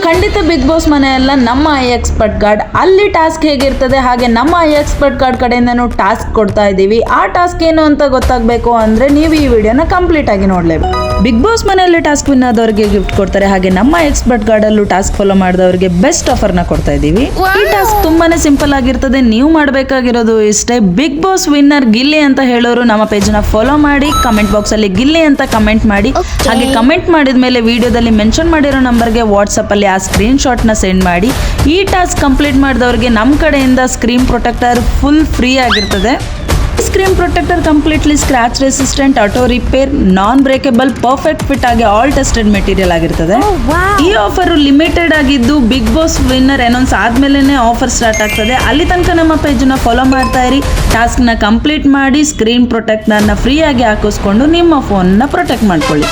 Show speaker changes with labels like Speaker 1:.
Speaker 1: ಖಂಡಿತ big boss ಮನೆಯಲ್ಲ ನಮ್ಮ ಐ ಎಕ್ಸ್ಪರ್ಟ್ ಗಾರ್ಡ್ ಅಲ್ಲಿ ಟಾಸ್ಕ್ ಹೇಗಿರ್ತದೆ ಹಾಗೆ ನಮ್ಮ ಐ ಎಕ್ಸ್ಪರ್ಟ್ ಗಾರ್ಡ್ ಕಡೆಯಿಂದನೂ ಟಾಸ್ಕ್ ಕೊಡ್ತಾ ಇದ್ದೀವಿ. ಆ ಟಾಸ್ಕ್ ಏನು ಅಂತ ಗೊತ್ತಾಗಬೇಕು ಅಂದ್ರೆ ನೀವು ಈ ವಿಡಿಯೋನ ಕಂಪ್ಲೀಟ್ ಆಗಿ ನೋಡಲೇಬೇಕು. ಬಿಗ್ ಬಾಸ್ ಮನೆಯಲ್ಲಿ ಟಾಸ್ಕ್ ವಿನ್ ಆದವರಿಗೆ ಗಿಫ್ಟ್ ಕೊಡ್ತಾರೆ, ಹಾಗೆ ನಮ್ಮ ಎಕ್ಸ್ಪರ್ಟ್ ಗಾರ್ಡ್ ಅಲ್ಲೂ ಟಾಸ್ಕ್ ಫಾಲೋ ಮಾಡಿದವರಿಗೆ ಬೆಸ್ಟ್ ಆಫರ್ ನ ಕೊಡ್ತಾ ಇದೀವಿ. ಈ ಟಾಸ್ಕ್ ತುಂಬಾನೇ ಸಿಂಪಲ್ ಆಗಿರ್ತದೆ. ನೀವು ಮಾಡಬೇಕಾಗಿರೋದು ಇಷ್ಟೇ, ಬಿಗ್ ಬಾಸ್ ವಿನ್ನರ್ ಗಿಲ್ಲಿ ಅಂತ ಹೇಳೋರು ನಮ್ಮ ಪೇಜ್ ನ ಫಾಲೋ ಮಾಡಿ ಕಮೆಂಟ್ ಬಾಕ್ಸ್ ಅಲ್ಲಿ ಗಿಲ್ಲಿ ಅಂತ ಕಮೆಂಟ್ ಮಾಡಿ, ಹಾಗೆ ಕಮೆಂಟ್ ಮಾಡಿದ ಮೇಲೆ ವಿಡಿಯೋದಲ್ಲಿ ಮೆನ್ಷನ್ ಮಾಡಿರೋ ನಂಬರ್ಗೆ ವಾಟ್ಸ್ಆಪ್ ಅಲ್ಲಿ ಆ ಸ್ಕ್ರೀನ್ ಶಾಟ್ ನ ಸೆಂಡ್ ಮಾಡಿ. ಈ ಟಾಸ್ಕ್ ಕಂಪ್ಲೀಟ್ ಮಾಡಿದವರಿಗೆ ನಮ್ಮ ಕಡೆಯಿಂದ ಸ್ಕ್ರೀನ್ ಪ್ರೊಟೆಕ್ಟರ್ ಫುಲ್ ಫ್ರೀ ಆಗಿರ್ತದೆ. Screen protector completely scratch resistant, auto repair, non breakable, perfect fit ಆಗಿ ಆಲ್ ಟೆಸ್ಟೆಡ್ ಮೆಟೀರಿಯಲ್ ಆಗಿರ್ತದೆ. ಈ ಆಫರ್ ಲಿಮಿಟೆಡ್ ಆಗಿದ್ದು ಬಿಗ್ ಬಾಸ್ ವಿನ್ನರ್ ಅನೌನ್ಸ್ ಆದ್ಮೇಲೆ ಆಫರ್ ಸ್ಟಾರ್ಟ್ ಆಗ್ತದೆ. ಅಲ್ಲಿ ತನಕ ನಮ್ಮ ಪೇಜ್ ನ ಫಾಲೋ ಮಾಡ್ತಾ ಇರಿ. ಟಾಸ್ಕ್ ನ ಕಂಪ್ಲೀಟ್ ಮಾಡಿ ಸ್ಕ್ರೀನ್ ಪ್ರೊಟೆಕ್ಟರ್ ನ ಫ್ರೀ ಆಗಿ ಹಾಕಿಸ್ಕೊಂಡು ನಿಮ್ಮ ಫೋನ್ ನ ಪ್ರೊಟೆಕ್ಟ್ ಮಾಡ್ಕೊಳ್ಳಿ.